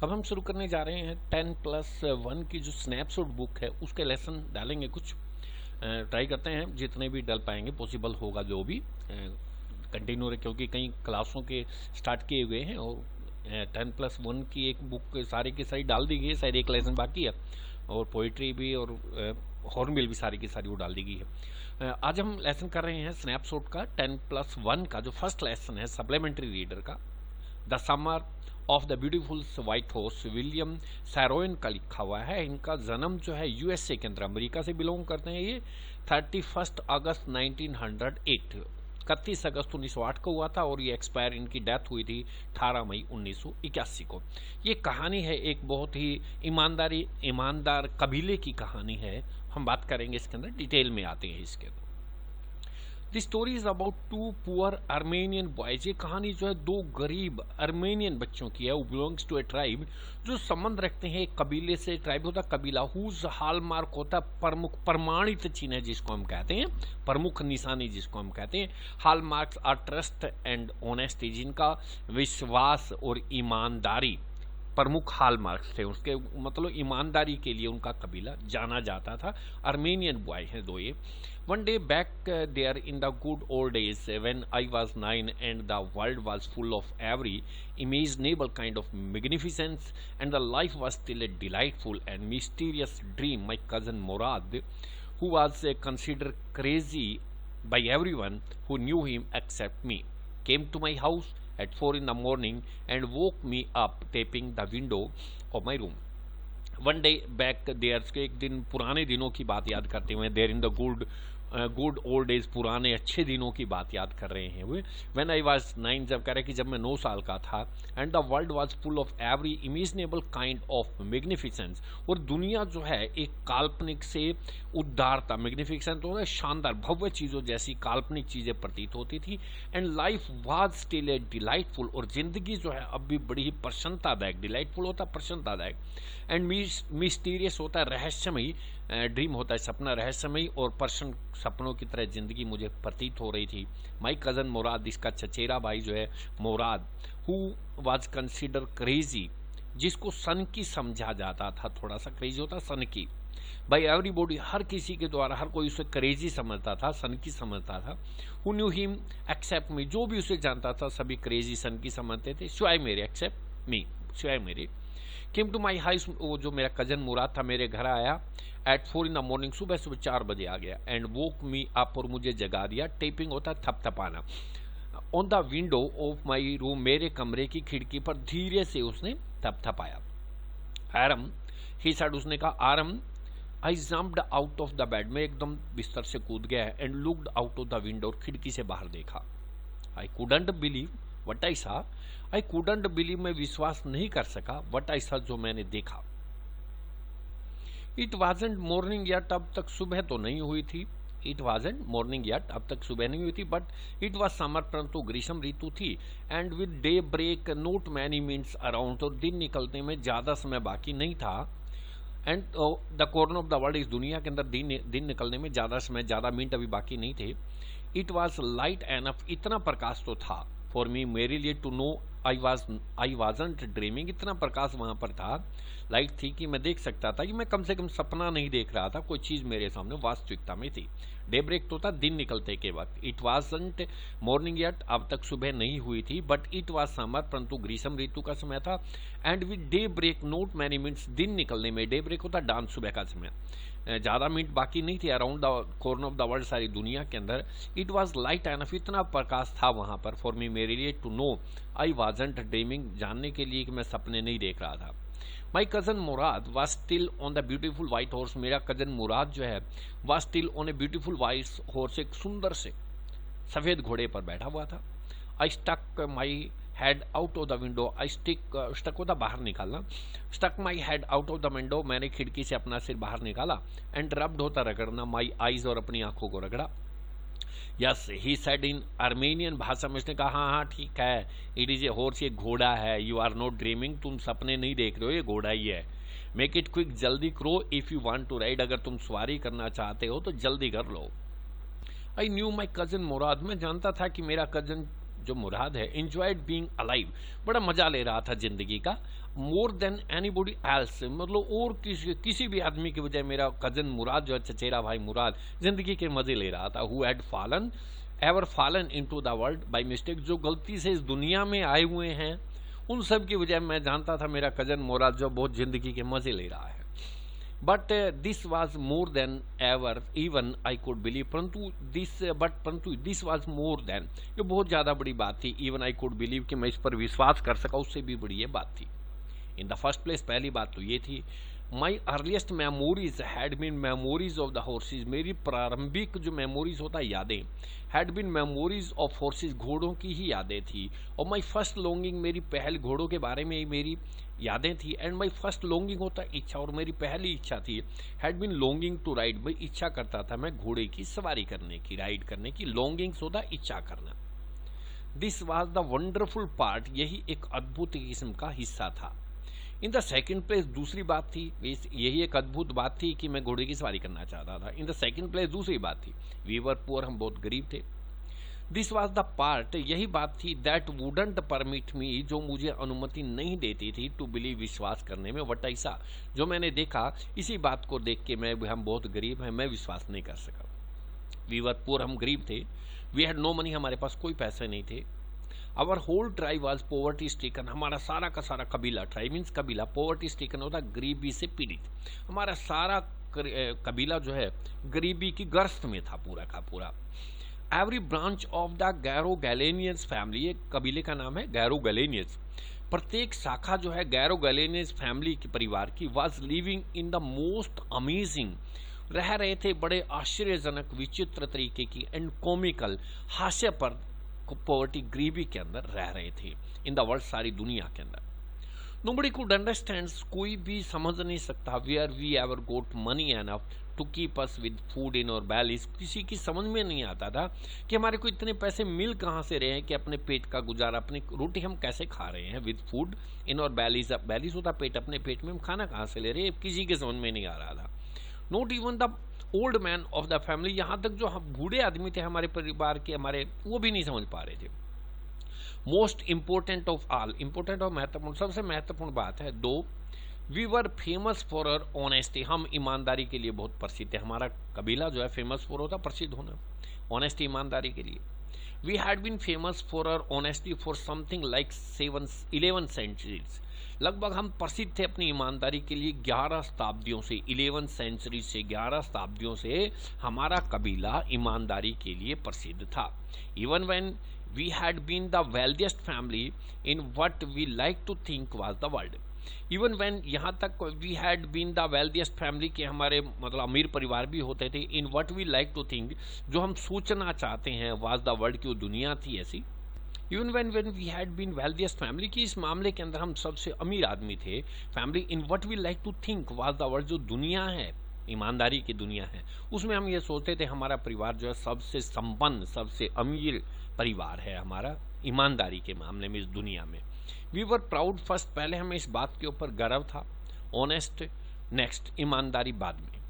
अब हम शुरू करने जा रहे हैं 10+1 की जो स्नैपशॉट बुक है उसके लेसन डालेंगे कुछ। ट्राई करते हैं जितने भी डल पाएंगे, पॉसिबल होगा जो भी कंटिन्यू रहे, क्योंकि कई क्लासों के स्टार्ट किए हुए हैं और 10+1 की एक बुक सारी की सारी डाल दी गई है, शायद एक लेसन बाकी है और पोइट्री भी और हॉर्नबिल भी सारी की सारी वो डाल दी गई है। आज हम लेसन कर रहे हैं स्नैपशॉट का 10+1 का जो फर्स्ट लेसन है सप्लीमेंट्री रीडर का, the summer of the beautiful white horse. William Saroyan का लिखा हुआ है। इनका जन्म जो है यूएसए के अंदर, अमेरिका से बिलोंग करते हैं। ये 31 अगस्त 1908 31 अगस्त 1908 को हुआ था और ये एक्सपायर, इनकी डेथ हुई थी 18 मई 1981 को। ये कहानी है एक बहुत ही ईमानदार कबीले की कहानी है। हम बात करेंगे इसके अंदर, डिटेल में आते हैं इसके अंदर। The story is about two poor Armenian boys. ये कहानी जो है दो गरीब आर्मेनियन बच्चों की है। वो बिलोंग्स टू ए ट्राइब, जो संबंध रखते हैं एक कबीले से। ट्राइब होता है कबीला, हुज हॉलमार्क होता है प्रमुख, प्रमाणित चिन्ह जिसको हम कहते हैं, प्रमुख निशानी जिसको हम कहते हैं। Hallmarks are trust and honesty, जिनका विश्वास और ईमानदारी प्रमुख हॉलमार्क्स थे। उसके मतलब ईमानदारी के लिए उनका कबीला जाना जाता था। आर्मेनियन बॉय हैं दो ये। One day back there in the good old days when I was 9 and the world was full of every imaginable kind of magnificence and the life was still a delightful and mysterious dream, my cousin Murad, who was considered crazy by everyone who knew him except me, came to my house at 4 in the morning and woke me up tapping the window of my room. One day back there, एक दिन पुराने दिनों की बात याद करते हुए, there in the good old days, पुराने अच्छे दिनों की बात याद कर रहे हैं हुए। व्हेन आई वाज 9, जब कह रहे कि जब मैं 9 साल का था। And the world was full of every imaginable kind of magnificence, और दुनिया जो है एक काल्पनिक से उदारता, मैग्निफिसेंस तो है शानदार भव्य चीज़ों जैसी काल्पनिक चीज़ें प्रतीत होती थी। And life was still a delightful, और जिंदगी जो है अब भी बड़ी ही प्रसन्नतादायक। डिलाइटफुल होता है प्रसन्नतादायक, एंड मिस्टीरियस होता है रहस्यमयी। ड्रीम होता है सपना, रहस्यमयी और प्रसन्न सपनों की तरह जिंदगी मुझे प्रतीत हो रही थी। माई कज़न मुराद, इसका चचेरा भाई जो है मुराद, हु वाज कंसिडर क्रेजी, जिसको सन की समझा जाता था, थोड़ा सा क्रेजी होता सन की, बाई एवरीबॉडी, हर किसी के द्वारा, हर कोई उसे क्रेजी समझता था, सन की समझता था। हु न्यू हिम एक्सेप्ट मी, जो भी उसे जानता था सभी क्रेजी सन की समझते थे, सिवाय मेरे, एक्सेप्ट मी, सिवाय मेरे। केम टू माई हाउस, वो जो मेरा कजन मुराद था मेरे घर आया एट 4 in the morning, सुबह 4 बजे आ गया। एंड वोक मी अप, और मुझे जगा दिया। टेपिंग होता है थपथपाना। On the window of my room, मेरे कमरे की खिड़की पर धीरे से उसने थपथपाया। आरम, ही सेड, उसने कहा Aram. I jumped out of the bed, मैं एकदम बिस्तर से कूद गया and looked out of the window, और खिड़की से बाहर देखा। I couldn't believe what I saw, I couldn't believe, मैं विश्वास नहीं कर सका, वट आई सा, जो मैंने देखा। इट वाजेंट मॉर्निंग यट, अब तक सुबह तो नहीं हुई थी। इट वाजेंट मॉर्निंग यट, अब तक सुबह नहीं हुई थी, बट इट वाज समर, परंतु ग्रीष्म ऋतु थी। And with day break not many minutes around, तो दिन निकलने में ज़्यादा समय बाकी नहीं था। And the corner of the world, इस दुनिया के अंदर दिन निकलने में ज़्यादा समय, ज़्यादा मिनट अभी बाकी नहीं थे। इट वॉज लाइट एनफ, इतना प्रकाश तो था फॉर मी, मेरे लिए, to know I wasn't dreaming, इतना प्रकाश वहाँ पर था, लाइट थी कि मैं देख सकता था कि मैं कम से कम सपना नहीं देख रहा था, कोई चीज़ मेरे सामने वास्तविकता में थी। डे ब्रेक तो था दिन निकलते के वक्त। इट वाजंट मॉर्निंग यट, अब तक सुबह नहीं हुई थी, बट इट वाज समर, परंतु ग्रीष्म ऋतु का समय था। And with day break not many minutes, दिन निकलने में, डे ब्रेक होता डांस, सुबह का समय, ज़्यादा मिनट बाकी नहीं थे। Around the corner of the world, सारी दुनिया के अंदर। इट वाज लाइट एनफ, इतना प्रकाश था वहाँ पर फॉर मी, मेरे लिए, to know I wasn't dreaming, जानने के लिए कि मैं सपने नहीं देख रहा था। My cousin Murad was still on the beautiful white horse, मेरा कज़न मुराद जो है was still on a beautiful white horse, एक सुंदर से सफ़ेद घोड़े पर बैठा हुआ था। I stuck my head out of the window, I stuck होता बाहर निकालना, stuck my head out of the window, मैंने खिड़की से अपना सिर बाहर निकाला। एंड रब्ड होता रगड़ना, माई आईज, और अपनी आंखों को रगड़ा। Yes, he said in Armenian भाषा में, उसने कहा हाँ हाँ ठीक है, इट इज ए हॉर्स, ये घोड़ा है। यू आर नॉट ड्रीमिंग, तुम सपने नहीं देख रहे हो, ये घोड़ा ही है। मेक इट क्विक, जल्दी करो, if you want to ride, अगर तुम सवारी करना चाहते हो तो जल्दी कर लो। आई न्यू माई कज़न मुराद, मैं जानता था कि मेरा कज़न जो मुराद है, enjoyed being alive, बड़ा मजा ले रहा था जिंदगी का, more than anybody else, मतलब और किसी भी आदमी की बजाय मेरा कजन मुराद जो है, चचेरा भाई मुराद जिंदगी के मजे ले रहा था। who had fallen into the world by mistake, जो गलती से इस दुनिया में आए हुए हैं उन सब की वजह मैं जानता था मेरा कजन मुराद जो बहुत जिंदगी के मजे ले रहा है। But this was more than ever even I could believe, परंतु दिस वॉज मोर देन, ये बहुत ज़्यादा बड़ी बात थी, इवन आई कुड बिलीव कि मैं इस पर विश्वास कर सका, उससे भी बड़ी ये बात थी। इन द फर्स्ट प्लेस पहली बात तो ये थी, my earliest memories had been memories of the horses, मेरी प्रारंभिक जो मेमोरीज होता है यादें, had been memories of horses, घोड़ों की ही यादें थी। और माई फर्स्ट लॉन्गिंग, मेरी पहल घोड़ों के बारे में मेरी यादें थी। एंड माई फर्स्ट लॉन्गिंग होता है इच्छा, और मेरी पहली इच्छा थी, had been longing to ride, भाई इच्छा करता था मैं घोड़े की सवारी करने की, राइड करने की। लॉन्गिंग्स होता है इच्छा करना। This was the wonderful part, यही एक अद्भुत किस्म का हिस्सा था। इन द सेकेंड प्लेस दूसरी बात थी, यही एक अद्भुत बात थी कि मैं घोड़े की सवारी करना चाहता था। इन द सेकेंड प्लेस दूसरी बात थी, वी वर पुअर, हम बहुत गरीब थे। दिस वॉज द पार्ट, यही बात थी, दैट वुडंट परमिट मी, जो मुझे अनुमति नहीं देती थी टू बिलीव, विश्वास करने में। वट ऐसा जो मैंने देखा, इसी बात को देख के हम बहुत गरीब हैं, मैं विश्वास नहीं कर सका। वी वर पुअर, हम गरीब थे। वी हैड नो मनी, हमारे पास कोई पैसे नहीं थे। Our whole tribe was poverty stricken, हमारा सारा का सारा कबीला, ट्राइब मीन्स कबीला, पॉवर्टी स्ट्रिकन होता गरीबी से पीड़ित। हमारा सारा कबीला जो है गरीबी की ग्रस्त में था पूरा का पूरा। Every branch of the Garoghlanians family, ये कबीले का नाम है गैरोगैलेनियंस, प्रत्येक शाखा जो है गैरोगैलेनियंस फैमिली के परिवार की, was living in the most amazing, रह रहे थे बड़े आश्चर्यजनक विचित्र तरीके की, एंड कॉमिकल, हास्य पर पॉवर्टी, गरीबी के अंदर रह रहे थे। इन द वर्ल्ड, सारी दुनिया के अंदर। नोबडी कुड अंडरस्टैंड, कोई भी समझ नहीं सकता, where we ever got money enough to keep us with food in our bellies, किसी की समझ में नहीं आता था कि हमारे को इतने पैसे मिल कहाँ से रहे हैं कि अपने पेट का गुजारा, अपनी रोटी हम कैसे खा रहे हैं, with food in our Bally's, Bally's होता पेट, अपने पेट में हम खाना कहाँ से ले रहे हैं, किसी के समझ में नहीं आ रहा था। Not even the old man of the family, यहाँ तक जो हम बूढ़े आदमी थे हमारे परिवार के, हमारे वो भी नहीं समझ पा रहे थे। Most important of all, important और महत्वपूर्ण, सबसे महत्वपूर्ण बात है दो, we were famous for our honesty, हम ईमानदारी के लिए बहुत प्रसिद्ध है। हमारा कबीला जो है फेमस फॉर होता प्रसिद्ध होना, ऑनेस्टी ईमानदारी के लिए। We had been famous for our honesty for something like 11 centuries, लगभग हम प्रसिद्ध थे अपनी ईमानदारी के लिए 11 शताब्दियों से, 11 सेंचुरी से, 11 शताब्दियों से हमारा कबीला ईमानदारी के लिए प्रसिद्ध था। Even when we had been the wealthiest family in what we like to think was the world, even when, यहाँ तक we had been the wealthiest family के हमारे मतलब अमीर परिवार भी होते थे, in what we like to think, जो हम सोचना चाहते हैं, वाज द वर्ल्ड, की वो दुनिया थी ऐसी। Even when we had been wealthiest family, की इस मामले के अंदर हम सबसे अमीर आदमी थे, family in what we like to think was the world, जो दुनिया है, ईमानदारी की दुनिया है, उसमें हम ये सोचते थे हमारा परिवार जो है सबसे संपन्न, सबसे अमीर परिवार है हमारा ईमानदारी के मामले में इस दुनिया में। वी वर प्राउड फर्स्ट, पहले हमें इस बात के ऊपर गर्व था, ऑनेस्ट नेक्स्ट, ईमानदारी बाद में,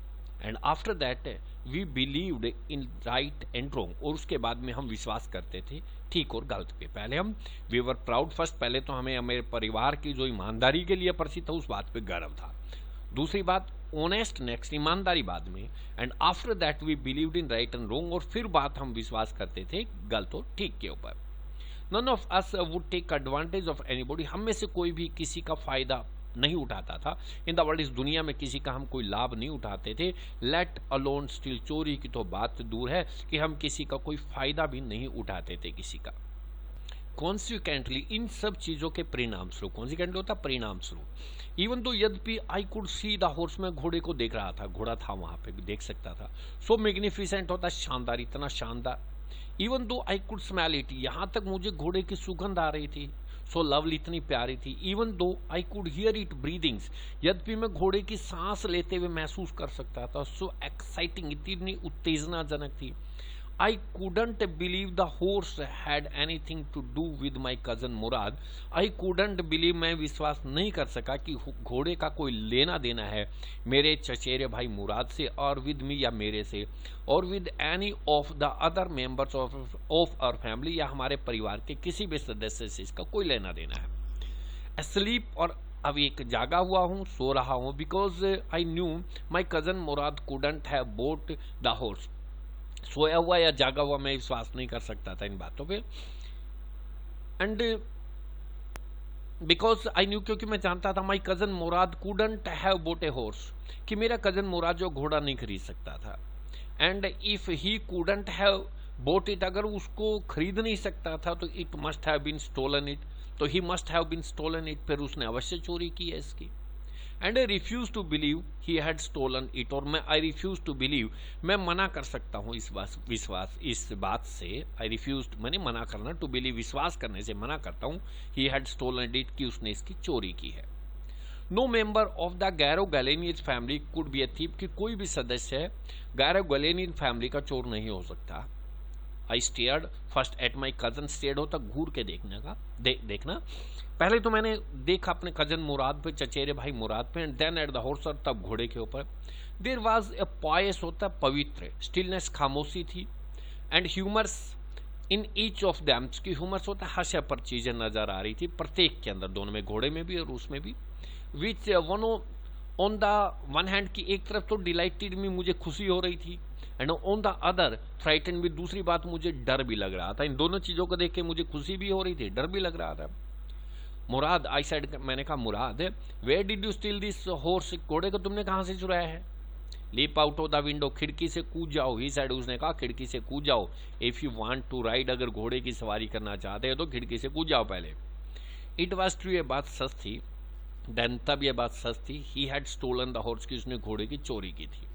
and after that we believed in right and wrong, और उसके बाद में हम विश्वास करते थे ठीक और गलत पे। पहले हम वी वर प्राउड फर्स्ट, पहले तो हमें हमारे परिवार की जो ईमानदारी के लिए प्रसिद्ध था उस बात पे गर्व था। दूसरी बात ऑनेस्ट नेक्स्ट, ईमानदारी बाद में, and after that we believed in right and wrong, और फिर बात हम विश्वास करते थे गलत और ठीक के ऊपर। None of us would take advantage of anybody, हम में से कोई भी किसी का फायदा नहीं उठाता था। इन द वर्ल्ड, इस दुनिया में किसी का हम कोई लाभ नहीं उठाते थे। लेट अलोन स्टिल, चोरी की तो बात दूर है कि हम किसी का कोई फायदा भी नहीं उठाते थे किसी का। कॉन्सिक्वेंटली, इन सब चीजों के परिणाम स्वरूप, कॉन्सिक्वेंटली होता परिणाम स्वरूप, इवन तो यद्यपि I could see the horse, में घोड़े को देख रहा था, घोड़ा था वहां पे, देख सकता था। सो मैग्निफिसेंट होता शानदार, इतना शानदार। Even though I could smell it, यहाँ तक मुझे घोड़े की सुगंध आ रही थी। सो लवली, इतनी प्यारी थी। Even though I could hear it breathings, यद्यपि मैं घोड़े की सांस लेते हुए महसूस कर सकता था। सो एक्साइटिंग, इतनी उत्तेजनाजनक थी। I couldn't believe the horse had anything to do with my cousin Murad. I couldn't believe, मैं विश्वास नहीं कर सका कि घोड़े का कोई लेना देना है मेरे चचेरे भाई मुराद से, और विद मी या मेरे से, और with any of the other members of our family, या हमारे परिवार के किसी भी सदस्य से इसका कोई लेना देना है. Asleep, और अब एक जागा हुआ हूँ, सो रहा हूँ, because I knew my cousin Murad couldn't have bought the horse. सोया हुआ या जागा हुआ मैं विश्वास नहीं कर सकता था इन बातों पे. एंड बिकॉज आई न्यू, क्योंकि मैं जानता था माई cousin Murad couldn't have bought a horse, कि मेरा कजन मुराद जो घोड़ा नहीं खरीद सकता था. And if he couldn't have bought it, अगर उसको खरीद नहीं सकता था तो it must have been stolen it, तो he must have been stolen it, फिर उसने अवश्य चोरी की है इसकी. And I refuse to believe he had stolen it, और मैं आई रिफ्यूज टू बिलीव, मैं मना कर सकता हूँ इस बात से. आई रिफ्यूज मैंने मना करना, टू बिलीव विश्वास करने से मना करता हूँ, ही हैड स्टोलन इट, कि उसने इसकी चोरी की है. No member of the Garoghlanian family could be a thief, कि कोई भी सदस्य है गैरो गैलेनियन फैमिली का चोर नहीं हो सकता. I stared first at my cousin, stared होता घूर के देखने का, देखना. पहले तो मैंने देखा अपने कजन मुराद पे, चचेरे भाई मुराद पे, and then at the horse, और तब घोड़े के ऊपर. देयर वाज ए पॉयस, होता पवित्र, स्टिलनेस खामोशी थी, and humours in each of them, की ह्यूमर्स होता हास्य पर चीजें नजर आ रही थी प्रत्येक के अंदर, दोनों में, घोड़े में भी और उसमें भी. Which one on the one hand, की एक तरफ तो डिलाइटेड में मुझे खुशी हो रही थी, and on the other frighten भी, दूसरी बात मुझे डर भी लग रहा था. इन दोनों चीजों को देख के मुझे खुशी भी हो रही थी, डर भी लग रहा था. मुराद, आई सेड, मैंने कहा Mourad, where did you steal this horse, घोड़े को तुमने कहां से चुराया है. Leap out of the window, खिड़की से कूद जाओ. ही सेड, उसने कहा खिड़की से कूद जाओ. If you want to ride, अगर घोड़े की सवारी करना चाहते हो तो खिड़की से कूद जाओ पहले. इट वॉज ट्रू, ये बात सच थी. देन, तब ये बात सच थी. He had stolen the horse, की उसने घोड़े की चोरी की थी.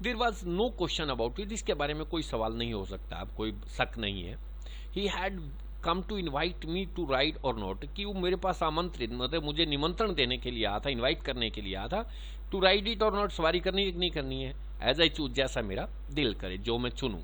There was no question about it, इसके बारे में कोई सवाल नहीं हो सकता, अब कोई शक नहीं है. He had come to invite me to ride or not, कि वो मेरे पास आमंत्रित, मतलब मुझे निमंत्रण देने के लिए आया था, इन्वाइट करने के लिए आया था. टू राइड इट और नॉट, सवारी करनी है कि नहीं करनी है, एज आई चूज, जैसा मेरा दिल करे, जो मैं चुनूं.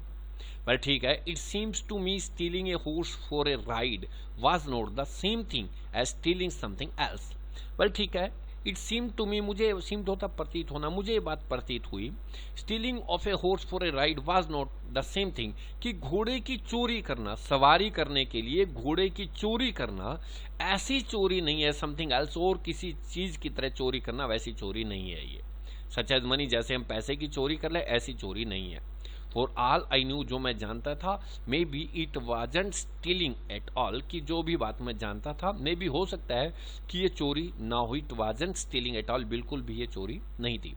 पर ठीक है. It seems to me stealing a horse for a ride was not the same thing as stealing something else. पर ठीक है. इट सीम टू मी, मुझे सीम होता प्रतीत होना, मुझे ये बात प्रतीत हुई. Stealing of A horse for a ride was not the same thing, कि घोड़े की चोरी करना, सवारी करने के लिए घोड़े की चोरी करना ऐसी चोरी नहीं है, समथिंग एल्स, और किसी चीज की तरह चोरी करना वैसी चोरी नहीं है ये. सच एज मनी, जैसे हम पैसे की चोरी कर ले, ऐसी चोरी नहीं है. फॉर ऑल आई न्यू, जो मैं जानता था, may be it wasn't stealing at all, कि जो भी बात मैं जानता था, मे बी हो सकता है कि ये चोरी ना हुई. It wasn't stealing at all, बिल्कुल भी ये चोरी नहीं थी.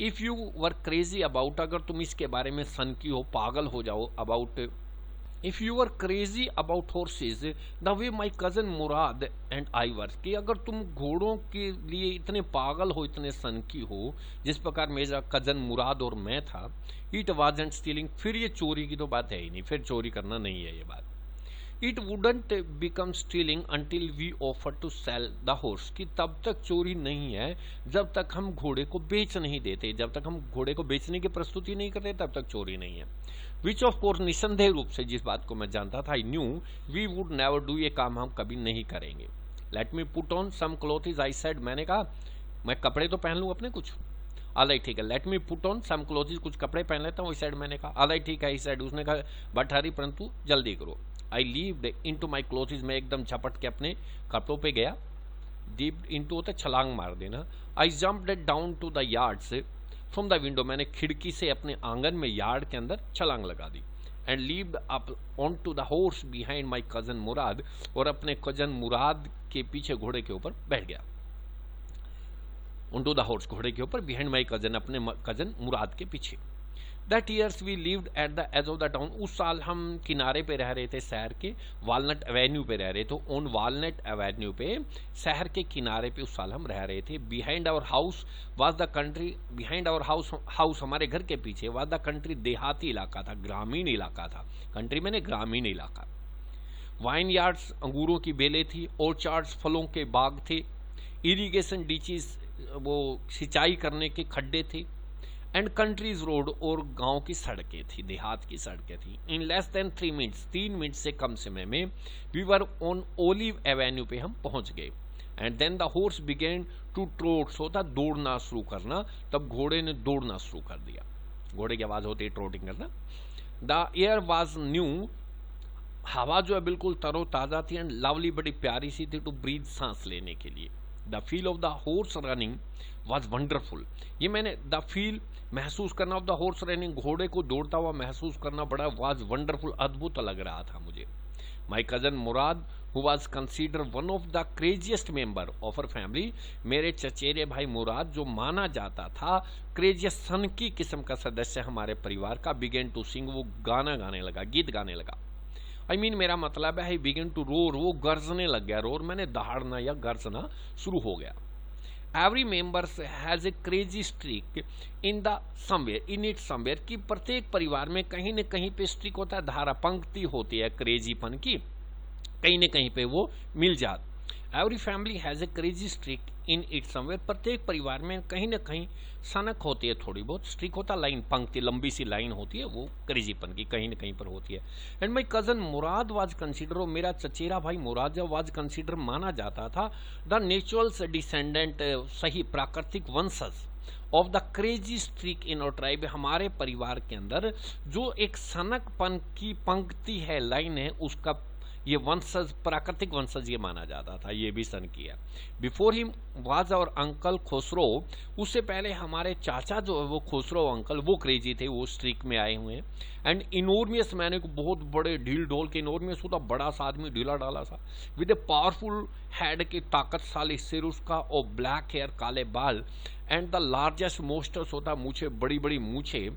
If you were crazy about, अगर तुम इसके बारे में सनकी हो, पागल हो जाओ, about, if you are crazy about horses the way my cousin Mourad and I were, कि अगर तुम घोड़ों के लिए इतने पागल हो, इतने सनकी हो, जिस प्रकार मेरा कजन मुराद और मैं था, इट वाजंट स्टीलिंग, फिर ये चोरी की तो बात है ही नहीं, फिर चोरी करना नहीं है ये बात. It wouldn't become stealing until we offer to sell the horse, कि तब तक चोरी नहीं है जब तक हम घोड़े को बेच नहीं देते, जब तक हम घोड़े को बेचने की प्रस्तुति नहीं करते तब तक चोरी नहीं है. विच ऑफ कोर्स, निसंदेह रूप से, जिस बात को मैं जानता था, I knew we would never do, ये काम हम कभी नहीं करेंगे. Let me put on some clothes, I said, मैंने कहा मैं कपड़े तो पहन लूँ अपने कुछ. ऑलराइट, ठीक है. Let me put on some clothes, कुछ कपड़े पहन लेता हूँ, इस साइड मैंने कहा. ऑलराइट, ठीक है, इस साइड. उसने कहा बट हरी, परंतु जल्दी करो. I leave into my clothes, मैं एकदम झपट के अपने कपड़ों पे गया. डीप इनटू होता छलांग मार देना. I jumped down to the yards from the window, मैंने खिड़की से अपने आंगन में, यार्ड के अंदर छलांग लगा दी. And leaped up on to the horse behind my cousin Mourad, और अपने कजन मुराद के पीछे घोड़े के ऊपर बैठ गया. ऑन टू द हॉर्स, घोड़े के ऊपर, बिहाइंड माई कजन, अपने कजन मुराद के पीछे. That years we lived at the edge of the town, उस साल हम किनारे पे रह रहे थे शहर के, वालनट एवेन्यू पे रह रहे थे. ऑन वालनट एवेन्यू पे, शहर के किनारे पे उस साल हम रह रहे थे. Behind our house was the country, behind our house हमारे घर के पीछे, वाज द कंट्री, देहाती इलाका था, ग्रामीण इलाका था. कंट्री मैंने ग्रामीण इलाका. वाइन यार्ड्स, अंगूरों की बेलें थी. ऑर्चार्ड्स, फलों के बाग थे. इरिगेशन डीचीज, वो सिंचाई करने के खड्डे थे. एंड कंट्रीज रोड, और गांव की सड़कें थी, देहात की सड़कें थी। In less than 3 minutes, 3 minute से कम समय में we were on Olive Avenue पे हम पहुंच गए। And then the horse began to trot, होता दौड़ना शुरू करना, तब घोड़े ने दौड़ना शुरू कर दिया। घोड़े की आवाज होती है ट्रोटिंग करना। द एयर वॉज न्यू, हवा जो है बिल्कुल तरोताजा थी, एंड लवली, बड़ी प्यारी सी थी टू ब्रीथ, सांस लेने के लिए। The feel of the horse running was wonderful, ये मैंने द फील, महसूस करना, ऑफ द हॉर्स रनिंग, घोड़े को दौड़ता हुआ महसूस करना, बड़ा वॉज वंडरफुल, अद्भुत लग रहा था मुझे। माई cousin Murad who was considered one of the craziest member of our family, मेरे चचेरे भाई मुराद जो माना जाता था क्रेजियस सन की किस्म का सदस्य हमारे परिवार का, बिगेन टू सिंग, वो गाना गाने लगा, गीत गाने लगा। I mean, मेरा मतलब है बिगेन टू रोर, वो गरजने लग गया, रोर मैंने दहाड़ना या गरजना शुरू हो गया। Every member has a crazy streak in the somewhere, in it somewhere, कि प्रत्येक परिवार में कहीं न कहीं पे स्ट्रीक होता है, धारा पंक्ति होती है क्रेजीपन की, कहीं न कहीं पे वो मिल जाती। Every family has a crazy streak in it somewhere, प्रत्येक परिवार में कहीं न कहीं सनक होती है, थोड़ी बहुत, स्ट्रीक होता लाइन, पंक्ति, लंबी सी लाइन होती है, वो क्रेजीपन की कहीं न कहीं पर होती है। And my cousin Murad was consider, मेरा चचेरा भाई मुराद जब वाज कंसिडर माना जाता था द नेचुरल डिसेंडेंट, सही प्राकृतिक वंशज ऑफ द क्रेजी स्ट्रीक इन और ट्राइब, हमारे परिवार के अंदर जो एक सनकपन की पंक्ति है, लाइन है, उसका ये वंशज, प्राकृतिक वंशज ये माना जाता था, ये भी सन किया। बिफोर हिम वाज और अंकल खुसरो, उससे पहले हमारे चाचा जो है वो खुसरो अंकल, वो क्रेजी थे, वो स्ट्रीक में आए हुए हैं। एंड इनोर्मियस, मैंने को बहुत बड़े ढील ढोल के, इनोर्मियस होता बड़ा सा आदमी, ढीला डाला सा, विद ए पावरफुल हेड के ताकतशाली सिर उसका, और ब्लैक हेयर, काले बाल, एंड द लार्जेस्ट मोस्टर्स होता मूछे, बड़ी बड़ी मूछे,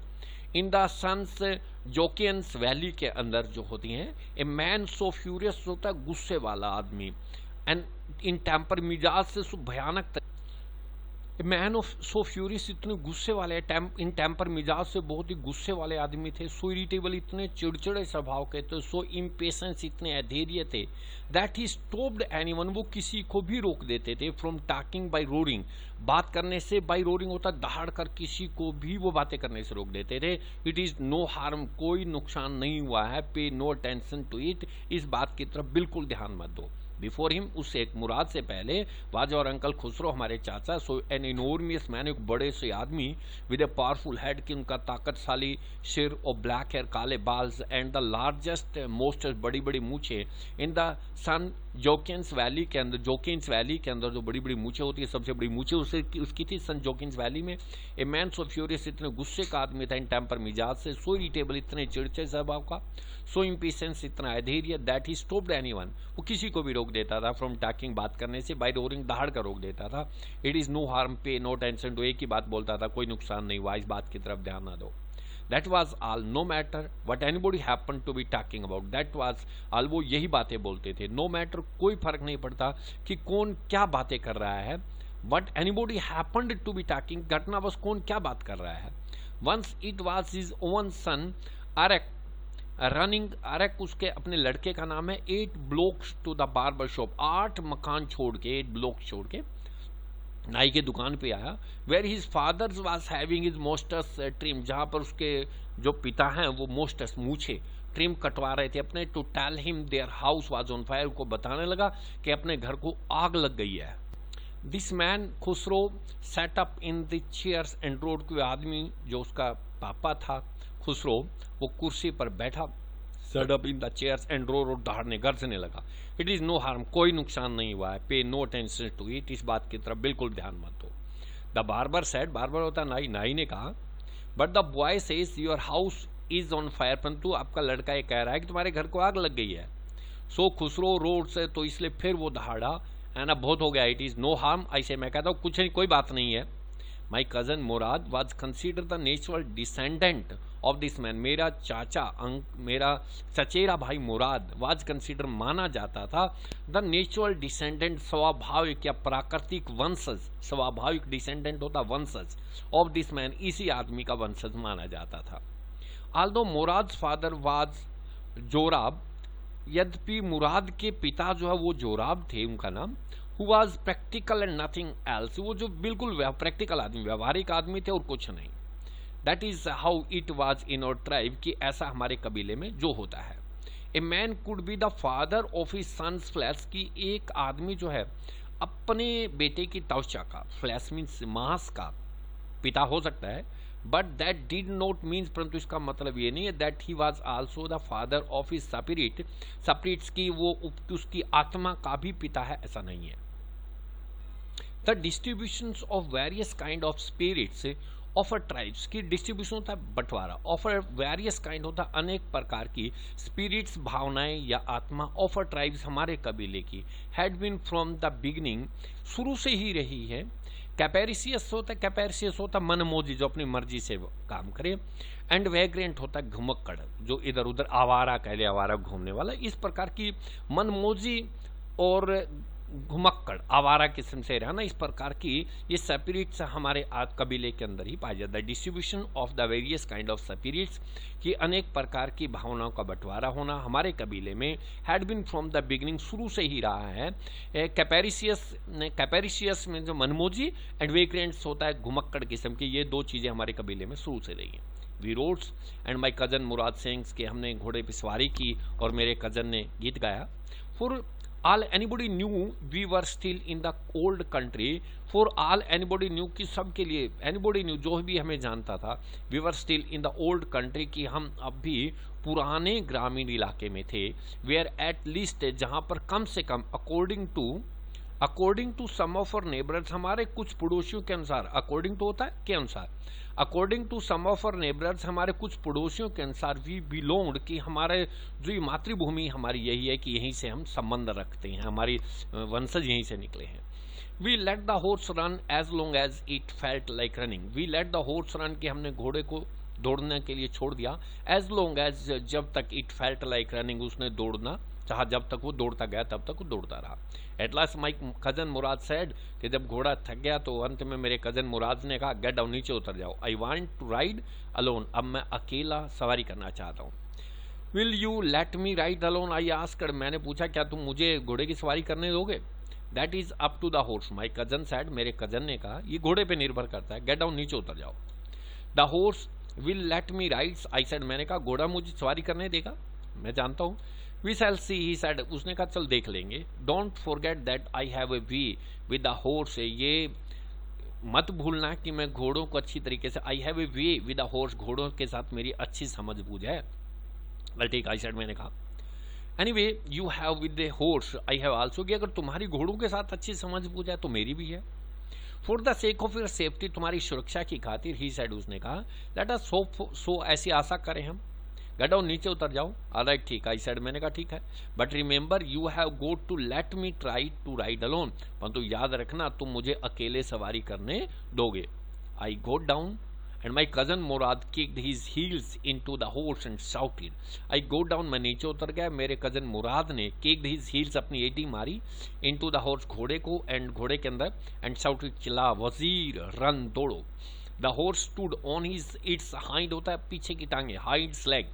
इन द सन्स जोकियंस वैली के अंदर जो होती हैं। ए मैन सो फ्यूरियस होता है गुस्से वाला आदमी, एंड इन टेम्पर, मिजाज से भयानक, मैन ऑफ सो फ्यूरियस, इतने गुस्से वाले, इन टेम्पर, मिजाज से बहुत ही गुस्से वाले आदमी थे। सो इरिटेबल, इतने चिड़चिड़े स्वभाव के थे। सो इम्पेशेंस, इतने अधैर्य थे, दैट ही स्टॉप्ड एनीवन, वो किसी को भी रोक देते थे, फ्रॉम टॉकिंग बाय रोरिंग, बात करने से, बाय रोरिंग होता दहाड़ कर, किसी को भी वो बातें करने से रोक देते थे। इट इज नो हार्म, कोई नुकसान नहीं हुआ है, पे नो अटेंशन टू इट, इस बात की तरफ बिल्कुल ध्यान मत दो। बिफोर हिम, उससे एक मुराद से पहले, वाज और अंकल खुसरो हमारे चाचा, सो एन इनोर्मियस मैन, एक बड़े से आदमी, विद ए पावरफुल हेड, कि उनका ताकतशाली सिर और ब्लैक हेयर, काले बाल्स, एंड द लार्जेस्ट मोस्ट, बड़ी बड़ी मूछे, इन द सन जोकिंस वैली के अंदर, जोकिंस वैली के अंदर जो बड़ी बड़ी मूछे होती है, सबसे बड़ी मूछे उसकी थी सन जोकिंस वैली में। ए मैन सो फ्यूरियस, इतने गुस्से का आदमी था, इन टेम्पर, मिजाज से, सो इरिटेबल, इतने चिड़चिड़े स्वभाव का, सो इम्पेशेंस, इतना अधैर्य, दैट ही स्टॉप्ड एनीवन, वो किसी को भी रोक देता था, फ्रॉम टॉकिंग, बात करने से, बाय रोरिंग, दहाड़ कर रोक देता था। इट इज नो हार्म, पे नो टेंशन टू, एक ही बात बोलता था, कोई नुकसान नहीं हुआ, इस बात की तरफ ध्यान ना दो। That was all, no matter what anybody happened to be talking about, that was all, वो यही बातें बोलते थे। no matter, कोई फर्क नहीं पड़ता कि कौन क्या बातें कर रहा है, what anybody happened to be talking, घटना बस कौन क्या बात कर रहा है। once it was his own son Arak running, Arak उसके अपने लड़के का नाम है, 8 blocks to the barber shop, 8 मकान छोड़ के, 8 ब्लॉक छोड़ के नाई के दुकान पे आया। Where his father was having his moustache trim, जहाँ पर उसके जो पिता हैं वो मोस्टस, मूछे, ट्रिम कटवा रहे थे अपने। To tell him their house was on fire, को बताने लगा कि अपने घर को आग लग गई है। This man Khusro set up in the chairs and road, कोई आदमी जो उसका पापा था खुसरो, वो कुर्सी पर बैठा, sat up in the chairs and roared, दहाड़ने, गरजने लगा। इट इज नो हार्म, कोई नुकसान नहीं हुआ है, पे नो अटेंशन टू इट, इस बात की तरफ बिल्कुल ध्यान मत दो। द बार्बर सेड, बार्बर होता नाई, नाई ने कहा, but the boy says your house is on fire, परंतु आपका लड़का ये कह रहा है कि तुम्हारे घर को आग लग गई है। सो खुसरो रोड से, तो इसलिए फिर वो दहाड़ा, है ना, बहुत हो गया। इट इज नो हार्म, ऐसे मैं कहता हूँ कुछ नहीं, कोई बात नहीं है। माई cousin Murad was consider the natural descendant of this man, मेरा चाचा मेरा चचेरा भाई मुराद वाज कंसिडर, माना जाता था, द नेचुरल डिसेंडेंट, स्वाभाविक या प्राकृतिक वंशज, स्वाभाविक डिसेंडेंट होता वंशज, ऑफ दिस मैन, इसी आदमी का वंशज माना जाता था। आल्दो मुराद फादर वाज जोराब, यद्यपि मुराद के पिता जो है वो जोराब थे, उनका नाम, who was practical and nothing else, वो जो बिल्कुल प्रैक्टिकल आदमी, व्यवहारिक आदमी थे और कुछ नहीं। That is how it was in our tribe, कि ऐसा हमारे कबीले में जो होता है। A man could be the father of his sons flesh, की एक आदमी जो है अपने बेटे की त्वचा का, फ्लैश मीन्स मांस का पिता हो सकता है, but that did not means, परंतु इसका मतलब ये नहीं है that he was also the father of his spirit, spirits की वो उसकी आत्मा का भी पिता है, ऐसा नहीं है। The distribution of various kind of spirits of a tribes, की डिस्ट्रीब्यूशन होता है बंटवारा, ऑफ अ वेरियस काइंड होता है अनेक प्रकार की स्पिरिट्स, भावनाएं या आत्मा, ऑफ अ ट्राइब्स हमारे कबीले की, had been from the beginning, शुरू से ही रही है। कैपेरिसियस होता है, कैपेरिसियस होता है मनमोजी, जो अपनी मर्जी से वो काम करे, एंड वैग्रेंट होता है घुमक्कड़, जो इधर उधर आवारा कह ले, आवारा घूमने वाला। इस प्रकार की मनमोजी और घुमक्कड़, आवारा किस्म से रहना, इस प्रकार की ये स्पिरिट्स हमारे कबीले के अंदर ही पाया जाता है। Distribution of the various kind of spirits, की अनेक प्रकार की भावनाओं का बंटवारा होना हमारे कबीले में, had been from the beginning, शुरू से ही रहा है। कैपेरिसियस में जो मनमोजी, एंड वेग्रेंट्स होता है घुमक्कड़ किस्म की, ये दो चीजें हमारे कबीले में शुरू से रही हैं। We rode and my cousin Mourad sing, के हमने घोड़े पर सवारी की और मेरे कजन ने गीत गाया। For all anybody knew we were still in the old country, for all anybody knew, कि सब के लिए anybody knew, जो भी हमें जानता था, we were still in the old country, कि हम अब भी पुराने ग्रामीण इलाके में थे, where at least, जहाँ पर कम से कम according to some of our neighbours, हमारे कुछ पड़ोसियों के अनुसार, अकॉर्डिंग टू होता है के अनुसार, according to some of our neighbours, हमारे कुछ पड़ोसियों के अनुसार, वी बिलोंग्ड, कि हमारे जो ये मातृभूमि हमारी यही है, कि यहीं से हम संबंध रखते हैं, हमारी वंशज यहीं से निकले हैं। We let the horse run as long as it felt like running, we let the horse run, कि हमने घोड़े को दौड़ने के लिए छोड़ दिया, एज लॉन्ग एज, जब तक इट फेल्ट लाइक रनिंग, उसने दौड़ना चाहा, जब तक वो दौड़ता गया तब तक वो दौड़ता रहा। At last my cousin Mourad said, कि जब घोड़ा थक गया तो अंत में मेरे कजन मुराद ने कहा, गेट डाउन, नीचे उतर जाओ, I want to ride alone, अब मैं अकेला सवारी करना चाहता हूँ। Will you let me ride alone, I asked, मैंने पूछा क्या तुम मुझे घोड़े की सवारी करने दोगे। That is up to the horse, my cousin said, मेरे कजन ने कहा ये घोड़े पे निर्भर करता है, गेट डाउन, नीचे उतर जाओ। The horse will let me rides, I said, मैंने कहा घोड़ा मुझे सवारी करने देगा, मैं जानता हूँ। We shall C, he said, उसने कहा चल देख लेंगे। Don't forget that I have A V with the horse, ये मत भूलना कि मैं घोड़ों को अच्छी तरीके से, I have a way with the horse, घोड़ों के साथ मेरी अच्छी समझ बूझ है। वेल ठीक, आई सेड, मैंने कहा anyway you have with the horse I have also, कि अगर तुम्हारी घोड़ों के साथ अच्छी समझ बूझ है तो मेरी भी है। For the sake of your safety, तुम्हारी सुरक्षा की खातिर, ही सेड, उसने कहा, लेट अस सो ऐसी आशा करें हम, गेट डाउन, नीचे उतर जाओ। ऑलराइट ठीक, आई सेड, मैंने कहा ठीक है, but remember you have got to let me try to ride alone, परंतु याद रखना तुम मुझे अकेले सवारी करने दोगे। I got down and my cousin Mourad kicked his heels into the horse and shouted, I got down, मैं नीचे उतर गया, मेरे कजन मुराद ने किक्ड हिज हील्स, अपनी एटी मारी, इनटू द हॉर्स, घोड़े को, एंड घोड़े के अंदर, एंड शाउटेड, चिल्ला, वजीर रन, दौड़ो। The horse stood on his it's hind, होता है पीछे की टांगे, हाइंड्स लेग,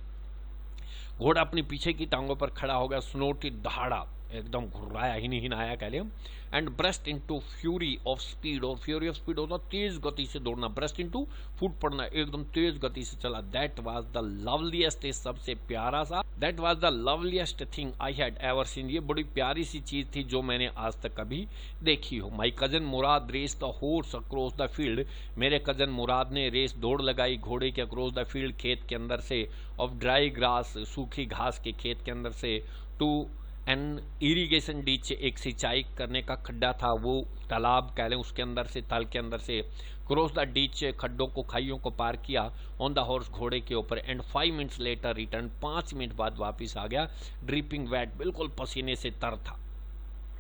घोड़ा अपनी पीछे की टांगों पर खड़ा हो गया, स्नोटेड, दहाड़ा, एकदम घुर्राया, हिनाया कह लें, and breast into fury of speed, और फ्यूरी ऑफ स्पीड होता तेज गति से दौड़ना, ब्रेस्ट इनटू फुट पड़ना, एकदम तेज गति से चला। दैट वाज द लवलीएस्ट, सबसे प्यारा सा, that was the loveliest thing I had ever seen, ये बड़ी प्यारी सी चीज थी जो मैंने आज तक कभी देखी हो। My cousin Mourad race the horse across the field, मेरे कजन मुराद ने रेस दौड़ लगाई घोड़े के अक्रॉस द फील्ड, खेत के अंदर से, ऑफ ड्राई ग्रास, सूखी घास के खेत के अंदर से, टू एन इरिगेशन डीच, एक सिंचाई करने का खड्डा था, वो तालाब कह लें, उसके अंदर से, ताल के अंदर से, क्रॉस द डीच, खड्डों को, खाइयों को पार किया, ऑन द हॉर्स, घोड़े के ऊपर, and 5 minutes later return, 5 minute बाद वापिस आ गया, ड्रिपिंग वेट, बिल्कुल पसीने से तर था।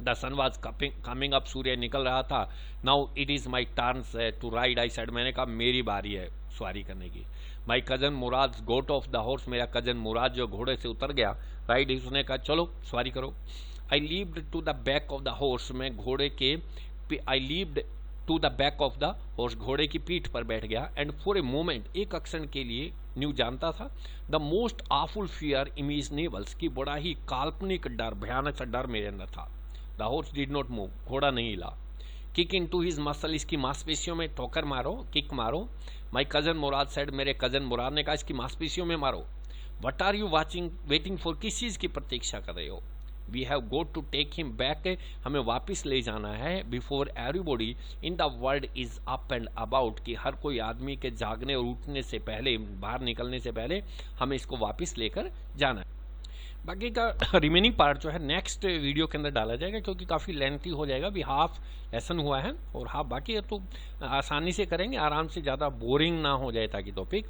The sun was coming up, सूर्य निकल रहा था। Now it is my turns to ride, I said, मैंने कहा मेरी बारी है सवारी करने की। My cousin Mourad got off the horse, मेरा कजन मुराद जो घोड़े से उतर गया, राइड, उसने कहा चलो सवारी करो। I leaped to the back of the horse, मैं घोड़े के, I leaped to the back of the horse, घोड़े की पीठ पर बैठ गया, एंड फॉर ए मोमेंट, एक क्षण के लिए, न्यू जानता था, द मोस्ट आवफुल फियर इमेजिनेबल्स, की बड़ा ही काल्पनिक डर, भयानक सा डर मेरे अंदर था। The horse did not move, घोड़ा नहीं हिला। किक इनटू हिज मसल, इसकी मांसपेशियों में ठोकर मारो, किक मारो। माय कजन मुराद सेड, मेरे कजन मुराद ने कहा इसकी मांसपेशियों में मारो। What are you watching waiting for, किस चीज़ की प्रतीक्षा कर रहे हो। We have got to take him back, हमें वापस ले जाना है। Before everybody in the world is up and about, कि हर कोई आदमी के जागने और उठने से पहले, बाहर निकलने से पहले हमें इसको वापस लेकर जाना है। बाकी का रिमेनिंग पार्ट जो है नेक्स्ट वीडियो के अंदर डाला जाएगा, क्योंकि काफ़ी लेंथी हो जाएगा। अभी हाफ लेसन हुआ है और हाफ बाकी है, तो आसानी से करेंगे आराम से, ज़्यादा बोरिंग ना हो जाए ताकि टॉपिक।